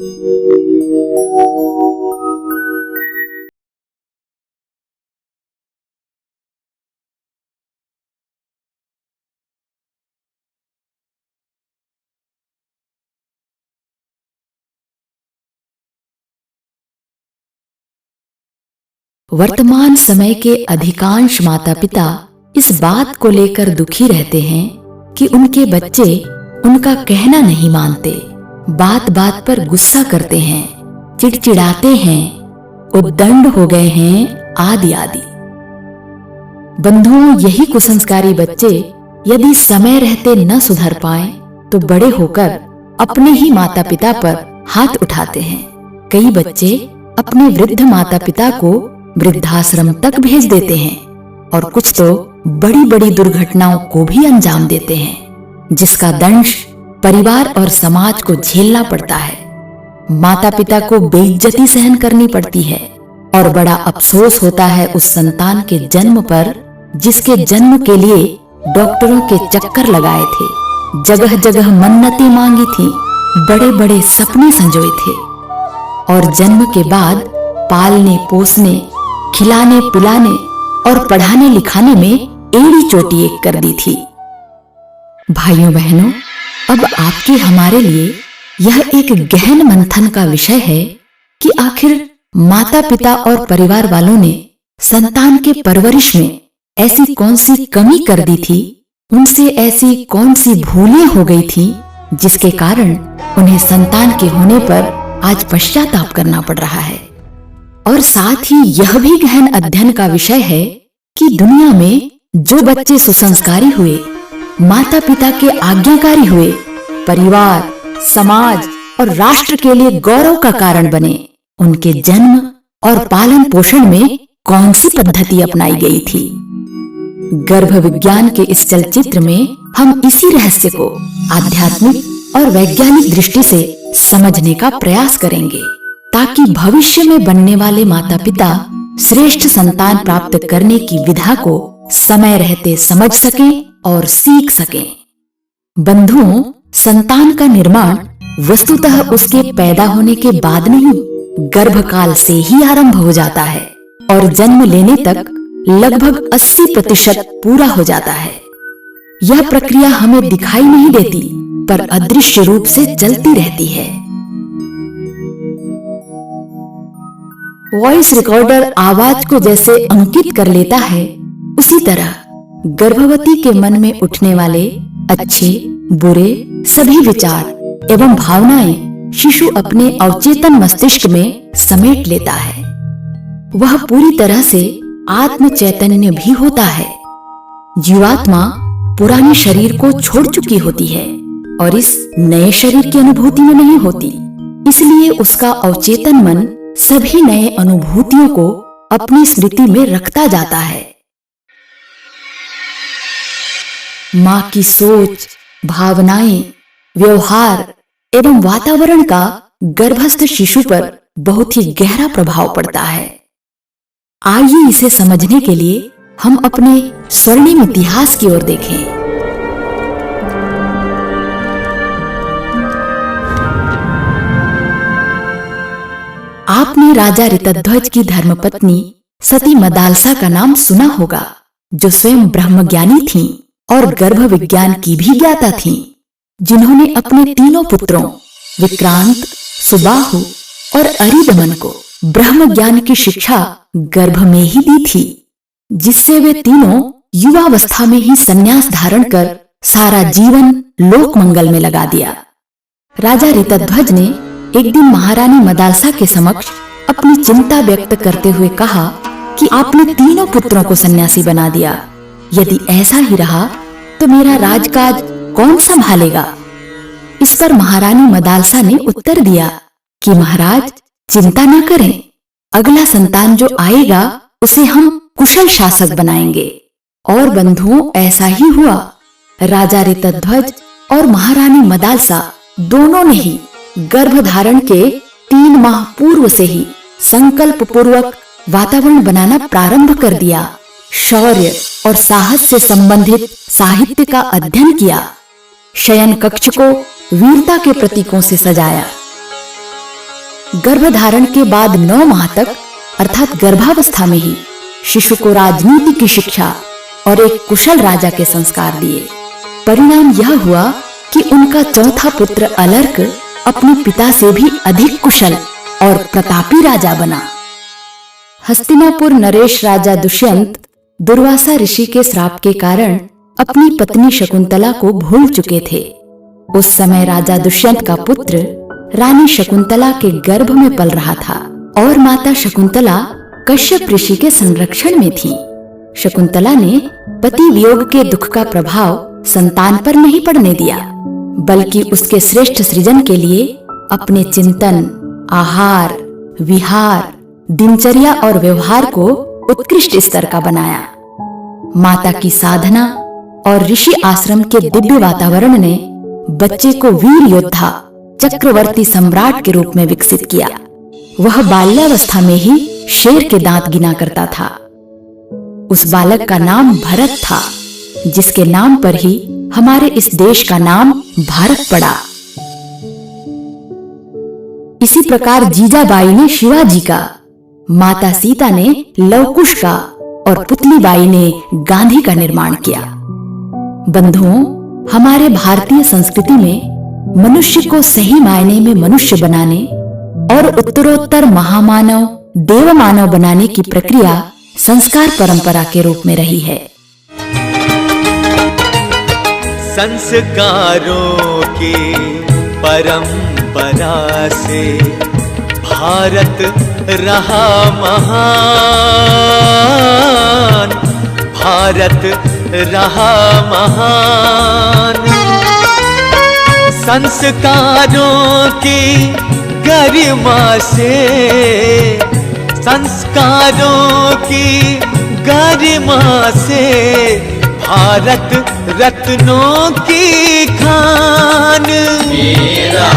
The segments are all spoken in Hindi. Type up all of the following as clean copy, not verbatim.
वर्तमान समय के अधिकांश माता पिता इस बात को लेकर दुखी रहते हैं कि उनके बच्चे उनका कहना नहीं मानते, बात बात पर गुस्सा करते हैं, चिड़चिड़ाते हैं, उद्दंड हो गए हैं, आदि आदि। बंधुओं, यही कुसंस्कारी बच्चे यदि समय रहते न सुधर पाएं, तो बड़े होकर अपने ही माता पिता पर हाथ उठाते हैं। कई बच्चे अपने वृद्ध माता पिता को वृद्धाश्रम तक भेज देते हैं और कुछ तो बड़ी बड़ी दुर्घटनाओं को भी अंजाम देते हैं, जिसका दंश परिवार और समाज को झेलना पड़ता है। माता पिता को बेइज्जती सहन करनी पड़ती है और बड़ा अफसोस होता है उस संतान के जन्म पर जिसके जन्म के लिए डॉक्टरों के चक्कर लगाए थे, जगह जगह मन्नतें मांगी थी, बड़े बड़े सपने संजोए थे और जन्म के बाद पालने पोसने, खिलाने पिलाने और पढ़ाने लिखाने में एड़ी चोटी एक कर दी थी। भाइयों बहनों, अब आपके हमारे लिए यह एक गहन मंथन का विषय है कि आखिर माता पिता और परिवार वालों ने संतान के परवरिश में ऐसी कौन सी कमी कर दी थी, उनसे ऐसी कौन सी भूलें हो गई थी जिसके कारण उन्हें संतान के होने पर आज पश्चाताप करना पड़ रहा है। और साथ ही यह भी गहन अध्ययन का विषय है कि दुनिया में जो बच्चे सुसंस्कारी हुए, माता पिता के आज्ञाकारी हुए, परिवार, समाज और राष्ट्र के लिए गौरव का कारण बने, उनके जन्म और पालन पोषण में कौन सी पद्धति अपनाई गई थी। गर्भ विज्ञान के इस चलचित्र में हम इसी रहस्य को आध्यात्मिक और वैज्ञानिक दृष्टि से समझने का प्रयास करेंगे, ताकि भविष्य में बनने वाले माता पिता श्रेष्ठ संतान प्राप्त करने की विधा को समय रहते समझ सकें और सीख सकें। बंधुओं, संतान का निर्माण वस्तुतः उसके पैदा होने के बाद नहीं, गर्भकाल से ही आरंभ हो जाता है और जन्म लेने तक लगभग 80% पूरा हो जाता है। यह प्रक्रिया हमें दिखाई नहीं देती, पर अदृश्य रूप से चलती रहती है। वॉइस रिकॉर्डर आवाज को जैसे अंकित कर लेता है, उसी तरह गर्भवती के मन में उठने वाले अच्छे बुरे सभी विचार एवं भावनाएं शिशु अपने अवचेतन मस्तिष्क में समेट लेता है। वह पूरी तरह से आत्म चैतन्य भी होता है। जीवात्मा पुराने शरीर को छोड़ चुकी होती है और इस नए शरीर की अनुभूति में नहीं होती, इसलिए उसका अवचेतन मन सभी नए अनुभूतियों को अपनी स्मृति में रखता जाता है। माँ की सोच, भावनाएं, व्यवहार एवं वातावरण का गर्भस्थ शिशु पर बहुत ही गहरा प्रभाव पड़ता है। आइए इसे समझने के लिए हम अपने स्वर्णिम इतिहास की ओर देखें। आपने राजा ऋतध्वज की धर्मपत्नी सती मदालसा का नाम सुना होगा, जो स्वयं ब्रह्मज्ञानी थीं और गर्भ विज्ञान की भी ज्ञाता थीं, जिन्होंने अपने तीनों पुत्रों विक्रांत, सुबाहु और अरिदमन को ब्रह्म ज्ञान की शिक्षा गर्भ में ही दी थी, जिससे वे तीनों युवावस्था में ही संन्यास धारण कर सारा जीवन लोक मंगल में लगा दिया। राजा ऋतध्वज ने एक दिन महारानी मदालसा के समक्ष अपनी चिंता व्यक्त करते हुए कहा कि आपने तीनों पुत्रों को सन्यासी बना दिया। यदि ऐसा ही रहा तो मेरा राजकाज कौन संभालेगा? इस पर महारानी मदालसा ने उत्तर दिया कि महाराज, चिंता न करें, अगला संतान जो आएगा उसे हम कुशल शासक बनाएंगे। और बंधुओं, ऐसा ही हुआ। राजा ऋतध्वज और महारानी मदालसा दोनों ने ही गर्भधारण के 3 माह पूर्व से ही संकल्प पूर्वक वातावरण बनाना प्रारंभ कर दिया। शौर्य और साहस से संबंधित साहित्य का अध्ययन किया। शयन कक्ष को वीरता के प्रतीकों से सजाया। गर्भधारण के बाद 9 माह तक अर्थात गर्भावस्था में ही शिशु को राजनीति की शिक्षा और एक कुशल राजा के संस्कार दिए। परिणाम यह हुआ कि उनका चौथा पुत्र अलर्क अपने पिता से भी अधिक कुशल और प्रतापी राजा बना। हस्तिनापुर नरेश राजा दुष्यंत दुर्वासा ऋषि के श्राप के कारण अपनी पत्नी शकुंतला को भूल चुके थे। उस समय राजा दुष्यंत का पुत्र रानी शकुंतला के गर्भ में पल रहा था और माता शकुंतला कश्यप ऋषि के संरक्षण में थी। शकुंतला ने पति वियोग के दुख का प्रभाव संतान पर नहीं पड़ने दिया, बल्कि उसके श्रेष्ठ सृजन के लिए अपने चिंतन, आहार, विहार, दिनचर्या और व्यवहार को उत्कृष्ट स्तर का बनाया। माता की साधना और ऋषि आश्रम के दिव्य वातावरण ने बच्चे को वीर योद्धा, चक्रवर्ती सम्राट के रूप में विकसित किया। वह बाल्यावस्था में ही शेर के दांत गिना करता था। उस बालक का नाम भरत था, जिसके नाम पर ही हमारे इस देश का नाम भारत पड़ा। इसी प्रकार जीजाबाई ने शिवाजी का, माता सीता ने लवकुश का और पुतली बाई ने गांधी का निर्माण किया। बंधुओं, हमारे भारतीय संस्कृति में मनुष्य को सही मायने में मनुष्य बनाने और उत्तरोत्तर महामानव, देव मानव बनाने की प्रक्रिया संस्कार परंपरा के रूप में रही है। संस्कारों की परंपरा से भारत रहा महान, भारत रहा महान। संस्कारों की गरिमा से, संस्कारों की गरिमा से भारत रत्नों की खान। मेरा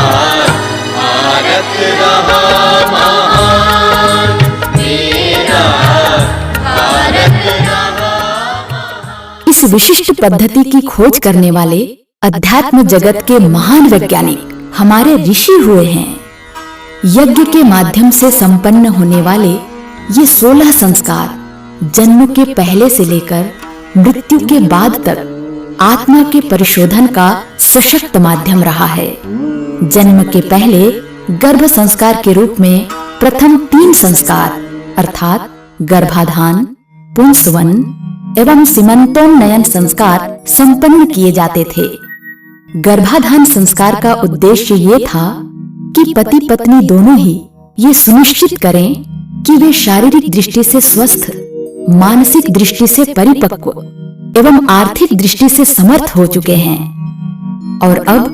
भारत रहा महान, मेरा भारत रहा। इस विशिष्ट पद्धति की खोज करने वाले अध्यात्म जगत के महान वैज्ञानिक हमारे ऋषि हुए हैं। यज्ञ के माध्यम से संपन्न होने वाले ये 16 संस्कार जन्म के पहले से लेकर मृत्यु के बाद तक आत्मा के परिशोधन का सशक्त माध्यम रहा है। जन्म के पहले गर्भ संस्कार के रूप में प्रथम 3 संस्कार अर्थात गर्भाधान, पुंसवन एवं सीमंतोन्नयन संस्कार संपन्न किए जाते थे। गर्भाधान संस्कार का उद्देश्य ये था कि पति पत्नी दोनों ही ये सुनिश्चित करें कि वे शारीरिक दृष्टि से स्वस्थ, मानसिक दृष्टि से परिपक्व एवं आर्थिक दृष्टि से समर्थ हो चुके हैं और अब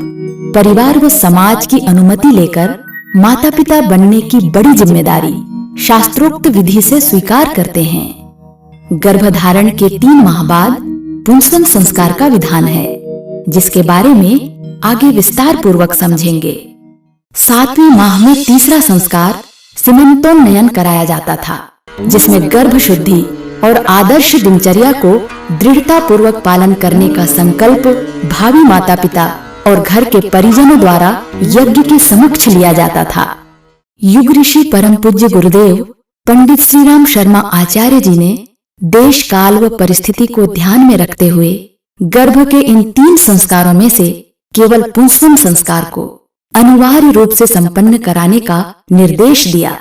परिवार व समाज की अनुमति लेकर माता पिता बनने की बड़ी जिम्मेदारी शास्त्रोक्त विधि से स्वीकार करते हैं। गर्भधारण के 3 माह बाद पुंसवन संस्कार का विधान है, जिसके बारे में आगे विस्तार पूर्वक समझेंगे। 7वें माह में तीसरा संस्कार सीमंतोन्नयन कराया जाता था, जिसमें गर्भ शुद्धि और आदर्श दिनचर्या को दृढ़ता पूर्वक पालन करने का संकल्प भावी माता पिता और घर के परिजनों द्वारा यज्ञ के समक्ष लिया जाता था। युग ऋषि परम पूज्य गुरुदेव पंडित श्री राम शर्मा आचार्य जी ने देश काल व परिस्थिति को ध्यान में रखते हुए गर्भ के इन 3 संस्कारों में से केवल पुंसवन संस्कार को अनिवार्य रूप से संपन्न कराने का निर्देश दिया,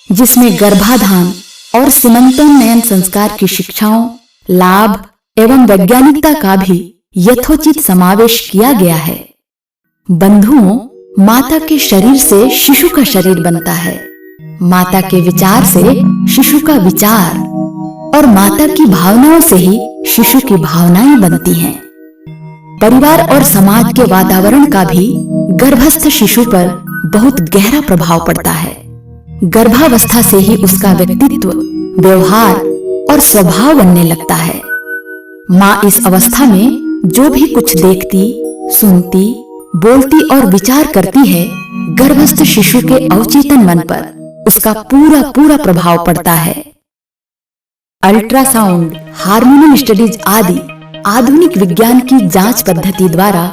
जिसमें गर्भाधान और सीमंतोन्नयन संस्कार की शिक्षाओं, लाभ एवं वैज्ञानिकता का भी यथोचित समावेश किया गया है। बंधुओं, माता के शरीर से शिशु का शरीर बनता है, माता के विचार से शिशु का विचार और माता की भावनाओं से ही शिशु की भावनाएं बनती हैं। परिवार और समाज के वातावरण का भी गर्भस्थ शिशु पर बहुत गहरा प्रभाव पड़ता है। गर्भावस्था से ही उसका व्यक्तित्व, व्यवहार और स्वभाव बनने लगता है। माँ इस अवस्था में जो भी कुछ देखती, सुनती, बोलती और विचार करती है, गर्भस्थ शिशु के अवचेतन मन पर उसका पूरा पूरा प्रभाव पड़ता है। अल्ट्रासाउंड, हार्मोनल स्टडीज आदि आधुनिक विज्ञान की जांच पद्धति द्वारा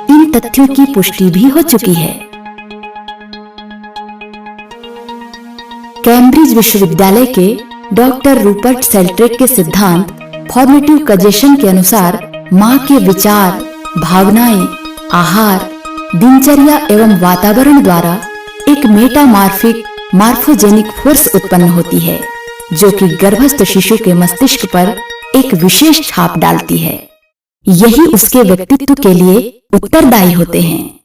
इन तथ्यों की पुष्टि भी हो चुकी है। कैम्ब्रिज विश्वविद्यालय के डॉक्टर रूपर्ट शेल्ड्रेक के सिद्धांत फॉर्मेटिव कजेशन के अनुसार माँ के विचार, भावनाएं, आहार, दिनचर्या एवं वातावरण द्वारा एक मेटामॉर्फिक मॉर्फोजेनिक फोर्स उत्पन्न होती है, जो कि गर्भस्थ शिशु के मस्तिष्क पर एक विशेष छाप डालती है। यही उसके व्यक्तित्व के लिए उत्तरदायी होते हैं।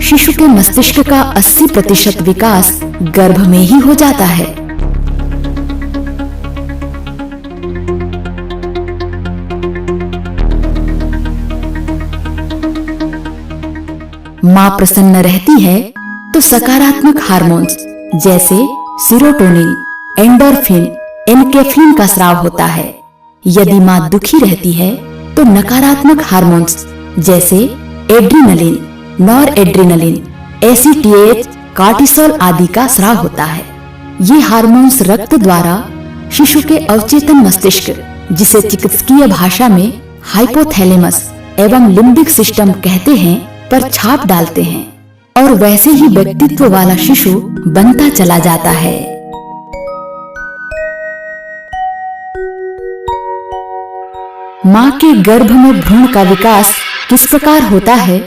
शिशु के मस्तिष्क का 80% विकास गर्भ में ही हो जाता है। माँ प्रसन्न रहती है तो सकारात्मक हार्मोन्स जैसे सीरोटोनिन, एंडोर्फिन, एनकेफ्रिन का स्राव होता है। यदि माँ दुखी रहती है तो नकारात्मक हार्मोन्स जैसे एड्रीनलिन, नॉरएड्रेनालिन, एसीटीएच, कार्टिसोल आदि का स्राव होता है। ये हार्मोन्स रक्त द्वारा शिशु के अवचेतन मस्तिष्क, जिसे चिकित्सकीय भाषा में हाइपोथैलेमस एवं लिम्बिक सिस्टम कहते हैं, पर छाप डालते हैं और वैसे ही व्यक्तित्व वाला शिशु बनता चला जाता है। माँ के गर्भ में भ्रूण का विकास किस प्रकार होता है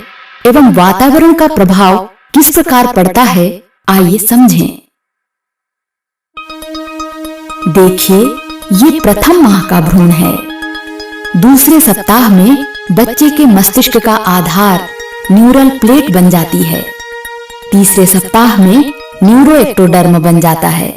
एवं वातावरण का प्रभाव किस प्रकार पड़ता है, आइए समझें। देखिए, ये प्रथम माह का भ्रूण है। दूसरे सप्ताह में बच्चे के मस्तिष्क का आधार न्यूरल प्लेट बन जाती है। तीसरे सप्ताह में न्यूरोएक्टोडर्म बन जाता है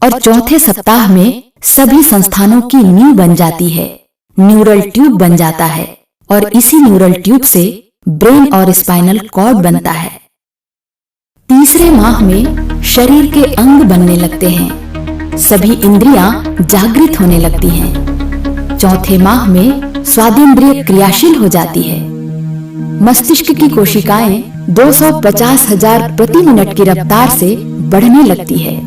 और चौथे सप्ताह में सभी संस्थानों की नींव बन जाती है। न्यूरल ट्यूब बन जाता है और इसी न्यूरल ट्यूब से ब्रेन और स्पाइनल कॉर्ड बनता है। तीसरे माह में शरीर के अंग बनने लगते हैं। सभी इंद्रियां जागृत होने लगती हैं। चौथे माह में स्वादेंद्रिय क्रियाशील हो जाती है। मस्तिष्क की कोशिकाएं 250,000 प्रति मिनट की रफ्तार से बढ़ने लगती है।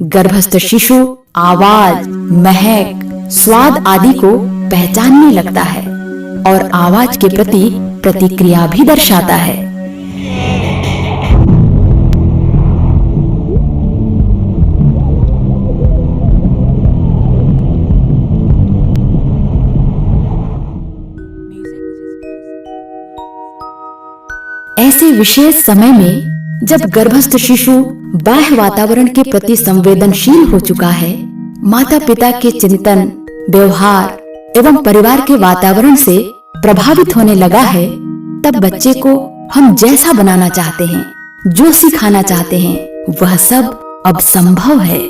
गर्भस्थ शिशु आवाज, महक, स्वाद आदि को पहचानने लगता है और आवाज के प्रति प्रतिक्रिया भी दर्शाता है। ऐसे विशेष समय में जब गर्भस्थ शिशु बाह्य वातावरण के प्रति संवेदनशील हो चुका है, माता पिता के चिंतन, व्यवहार एवं परिवार के वातावरण से प्रभावित होने लगा है, तब बच्चे को हम जैसा बनाना चाहते हैं, जो सिखाना चाहते हैं, वह सब अब संभव है।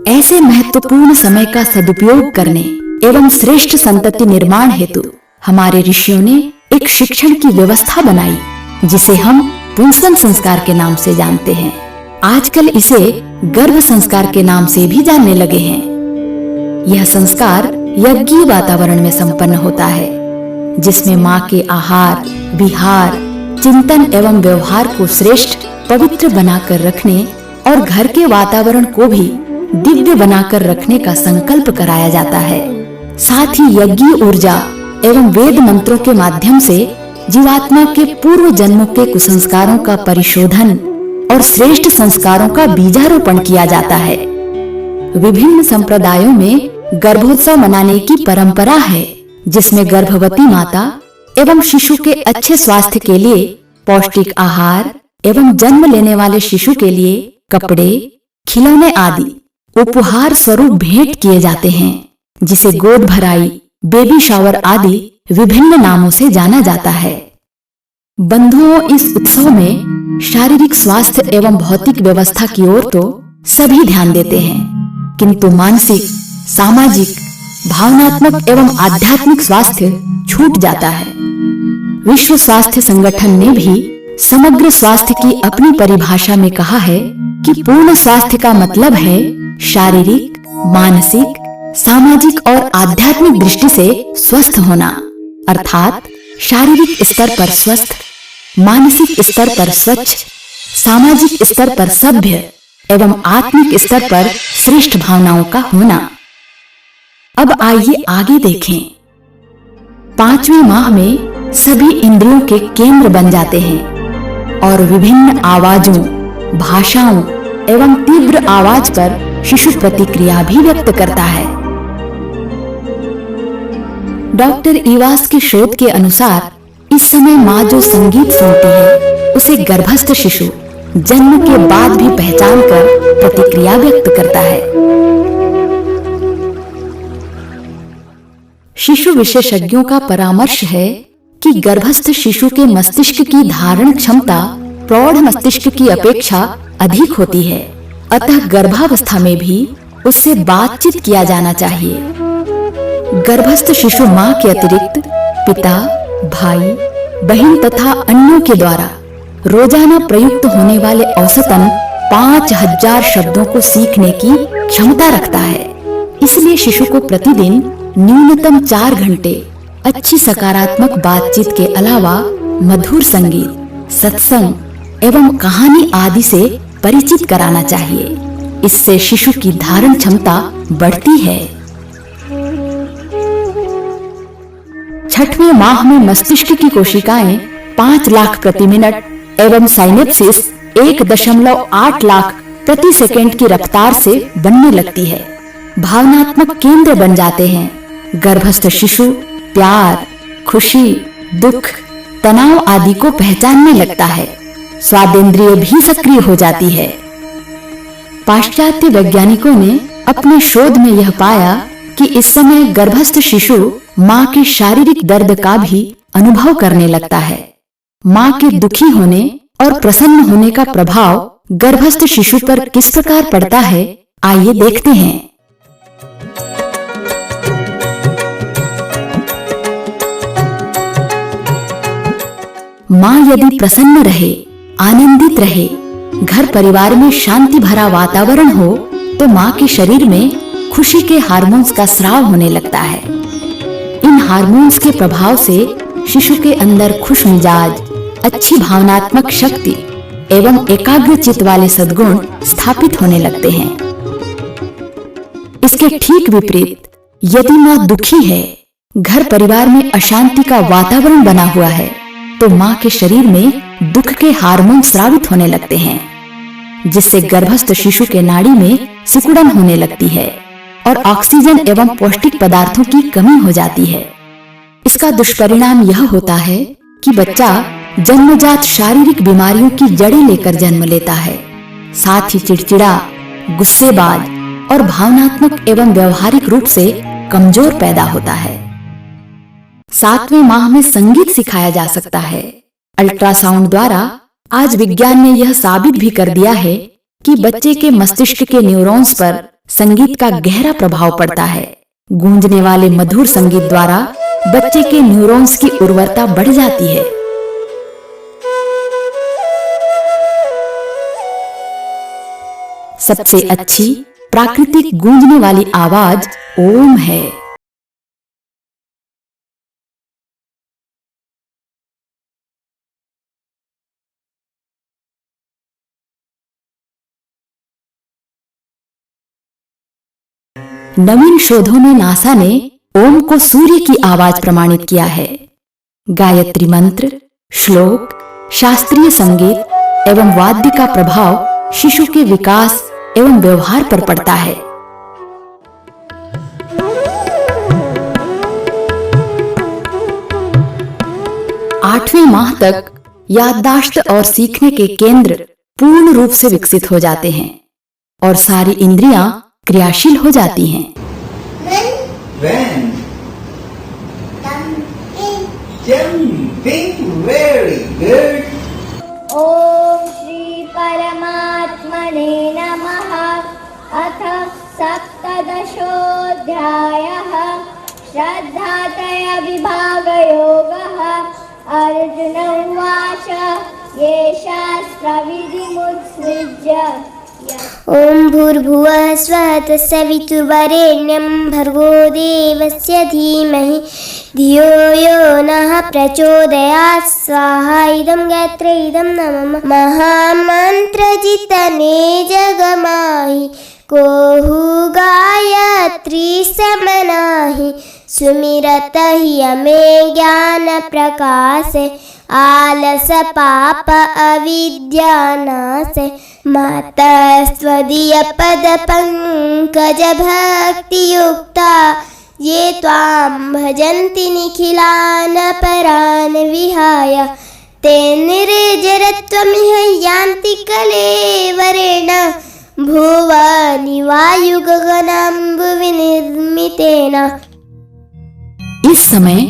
ऐसे महत्वपूर्ण समय का सदुपयोग करने एवं श्रेष्ठ संतति निर्माण हेतु हमारे ऋषियों ने एक शिक्षण की व्यवस्था बनाई, जिसे हम पुंसवन संस्कार के नाम से जानते हैं। आजकल इसे गर्भ संस्कार के नाम से भी जानने लगे हैं। यह संस्कार यज्ञीय वातावरण में संपन्न होता है, जिसमें माँ के आहार, विहार, चिंतन एवं व्यवहार को श्रेष्ठ, पवित्र बनाकर रखने और घर के वातावरण को भी दिव्य बनाकर रखने का संकल्प कराया जाता है। साथ ही यज्ञीय ऊर्जा एवं वेद मंत्रों के माध्यम से जीवात्मा के पूर्व जन्मों के कुसंस्कारों का परिशोधन और श्रेष्ठ संस्कारों का बीजारोपण किया जाता है। विभिन्न संप्रदायों में गर्भोत्सव मनाने की परंपरा है, जिसमें गर्भवती माता एवं शिशु के अच्छे स्वास्थ्य के लिए पौष्टिक आहार एवं जन्म लेने वाले शिशु के लिए कपड़े, खिलौने आदि उपहार स्वरूप भेंट किए जाते हैं, जिसे गोद भराई, बेबी शावर आदि विभिन्न नामों से जाना जाता है। बंधुओं, इस उत्सव में शारीरिक स्वास्थ्य एवं भौतिक व्यवस्था की ओर तो सभी ध्यान देते हैं, किंतु मानसिक, सामाजिक, भावनात्मक एवं आध्यात्मिक स्वास्थ्य छूट जाता है। विश्व स्वास्थ्य संगठन ने भी समग्र स्वास्थ्य की अपनी परिभाषा में कहा है कि पूर्ण स्वास्थ्य का मतलब है शारीरिक, मानसिक, सामाजिक और आध्यात्मिक दृष्टि से स्वस्थ होना, अर्थात शारीरिक स्तर पर स्वस्थ, मानसिक स्तर पर स्वच्छ, सामाजिक स्तर पर सभ्य एवं आत्मिक स्तर पर श्रेष्ठ भावनाओं का होना। अब आइए आगे देखें। 5वें माह में सभी इंद्रियों के केंद्र बन जाते हैं और विभिन्न आवाजों, भाषाओं एवं तीव्र आवाज पर शिशु प्रतिक्रिया भी व्यक्त करता है। डॉक्टर इवास के शोध के अनुसार इस समय माँ जो संगीत सुनती है उसे गर्भस्थ शिशु जन्म के बाद भी पहचान कर प्रतिक्रिया व्यक्त करता है। शिशु विशेषज्ञों का परामर्श है कि गर्भस्थ शिशु के मस्तिष्क की धारण क्षमता प्रौढ़ मस्तिष्क की अपेक्षा अधिक होती है, अतः गर्भावस्था में भी उससे बातचीत किया जाना चाहिए। गर्भस्थ शिशु मां के अतिरिक्त पिता, भाई, बहन तथा अन्यों के द्वारा रोजाना प्रयुक्त होने वाले औसतन 5000 शब्दों को सीखने की क्षमता रखता है। इसलिए शिशु को प्रतिदिन न्यूनतम 4 घंटे अच्छी सकारात्मक बातचीत के अलावा मधुर संगीत, सत्संग एवं कहानी आदि से परिचित कराना चाहिए। इससे शिशु की धारण क्षमता बढ़ती है। 6वें माह में मस्तिष्क की कोशिकाएं 5 लाख प्रति मिनट एवं साइनेप्सिस 1.8 लाख प्रति सेकंड की रफ्तार से बनने लगती है। भावनात्मक केंद्र बन जाते हैं। गर्भस्थ शिशु प्यार, खुशी, दुख, तनाव आदि को पहचानने लगता है। स्वादेंद्रिय भी सक्रिय हो जाती है। पाश्चात्य वैज्ञानिकों ने अपने शोध में यह पाया कि इस समय गर्भस्थ शिशु मां के शारीरिक दर्द का भी अनुभव करने लगता है। मां के दुखी होने और प्रसन्न होने का प्रभाव गर्भस्थ शिशु पर किस प्रकार पड़ता है, आइए देखते हैं। मां यदि प्रसन्न रहे, आनंदित रहे, घर परिवार में शांति भरा वातावरण हो तो मां के शरीर में खुशी के हार्मोन्स का स्राव होने लगता है। इन हार्मोन्स के प्रभाव से शिशु के अंदर खुश मिजाज, अच्छी भावनात्मक शक्ति एवं एकाग्र चित्त वाले सद्गुण स्थापित होने लगते हैं। इसके ठीक विपरीत यदि मां दुखी है, घर परिवार में अशांति का वातावरण बना हुआ है, तो मां के शरीर में दुख के हार्मोन स्रावित होने लगते हैं, जिससे गर्भस्थ शिशु के नाड़ी में सिकुड़न होने लगती है और ऑक्सीजन एवं पौष्टिक पदार्थों की कमी हो जाती है। इसका दुष्परिणाम यह होता है कि बच्चा जन्मजात शारीरिक बीमारियों की जड़ें लेकर जन्म लेता है। साथ ही चिड़चिड़ा, गुस्सेबाज और भावनात्मक एवं व्यवहारिक रूप से कमजोर पैदा होता है। 7वें माह में संगीत सिखाया जा सकता है। अल्ट्रासाउंड द्वारा आज विज्ञान ने यह साबित भी कर दिया है कि बच्चे के मस्तिष्क के न्यूरॉन्स पर संगीत का गहरा प्रभाव पड़ता है। गूंजने वाले मधुर संगीत द्वारा बच्चे के न्यूरॉन्स की उर्वरता बढ़ जाती है। सबसे अच्छी प्राकृतिक गूंजने वाली आवाज ओम है। नवीन शोधों में नासा ने ओम को सूर्य की आवाज प्रमाणित किया है। गायत्री मंत्र, श्लोक, शास्त्रीय संगीत एवं वाद्य का प्रभाव शिशु के विकास एवं व्यवहार पर पड़ता है। आठवें माह तक याददाश्त और सीखने के केंद्र पूर्ण रूप से विकसित हो जाते हैं और सारी इंद्रियां क्रियाशील हो जाती हैं। When? Jumping. Very good. ओम श्री परमात्मने नमः। अथ सप्तदशोऽध्यायः। श्रद्धात्रय विभागयोगः। अर्जुन उवाच ये शास्त्रविधिमुत्सृज्य ओम भूर्भुवः स्वः तत्सवितुर्वरेण्यं भर्गो देवस्य धीमहि धियो यो नः प्रचोदयात् स्वाहा। इदं गायत्री इदं नमः। महामन्त्रजितने जगमाहि कोहु गायत्री समनाहि सुमिरत हिय में ज्ञान प्रकाश आलस पाप अविद्या नाश माता स्वदीय पद पंकज भक्ति युक्ता ये त्वां भजन्ति निखिलान् परान् विहाय ते निर्जरत्वमिह यान्ति कलेवरेण भुवनि वायु गगनाम्बुवि निर्मितेन। इस समय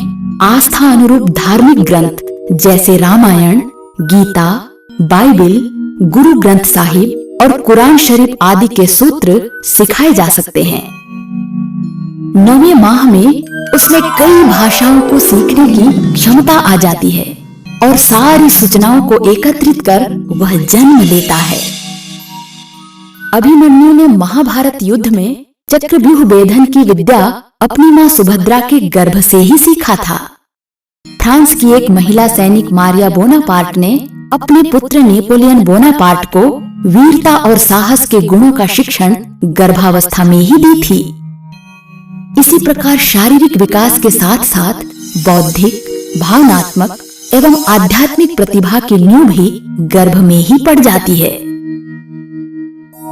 आस्था अनुरूप धार्मिक ग्रंथ जैसे रामायण, गीता, बाइबिल, गुरु ग्रंथ साहिब और कुरान शरीफ आदि के सूत्र सिखाए जा सकते हैं। 9वें माह में उसमें कई भाषाओं को सीखने की क्षमता आ जाती है और सारी सूचनाओं को एकत्रित कर वह जन्म लेता है। अभिमन्यु ने महाभारत युद्ध में चक्रव्यूह भेदन की विद्या अपनी मां सुभद्रा के गर्भ से ही सीखा था। फ्रांस की एक महिला सैनिक मारिया बोनापार्ट ने अपने पुत्र नेपोलियन बोनापार्ट को वीरता और साहस के गुणों का शिक्षण गर्भावस्था में ही दी थी। इसी प्रकार शारीरिक विकास के साथ साथ बौद्धिक, भावनात्मक एवं आध्यात्मिक प्रतिभा की नींव भी गर्भ में ही पड़ जाती है।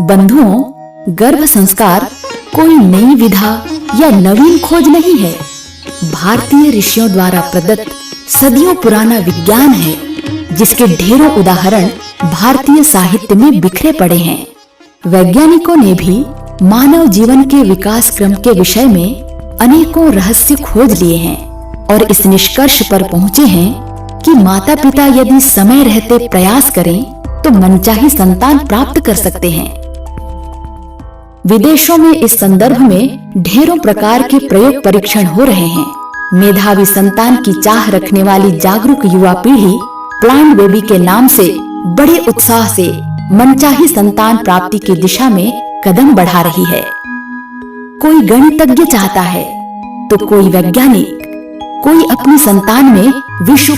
बंधुओं, गर्भ संस्कार कोई नई विधा या नवीन खोज नहीं है। भारतीय ऋषियों द्वारा प्रदत्त सदियों पुराना विज्ञान है जिसके ढेरों उदाहरण भारतीय साहित्य में बिखरे पड़े हैं। वैज्ञानिकों ने भी मानव जीवन के विकास क्रम के विषय में अनेकों रहस्य खोज लिए हैं और इस निष्कर्ष पर पहुंचे हैं कि माता पिता यदि समय रहते प्रयास करें तो मनचाही संतान प्राप्त कर सकते हैं। विदेशों में इस संदर्भ में ढेरों प्रकार के प्रयोग परीक्षण हो रहे हैं। मेधावी संतान की चाह रखने वाली जागरूक युवा पीढ़ी प्लांट बेबी के नाम से बड़े उत्साह से मनचाही संतान प्राप्ति की दिशा में कदम बढ़ा रही है। कोई गणितज्ञ चाहता है तो कोई वैज्ञानिक, कोई अपनी संतान में विश्व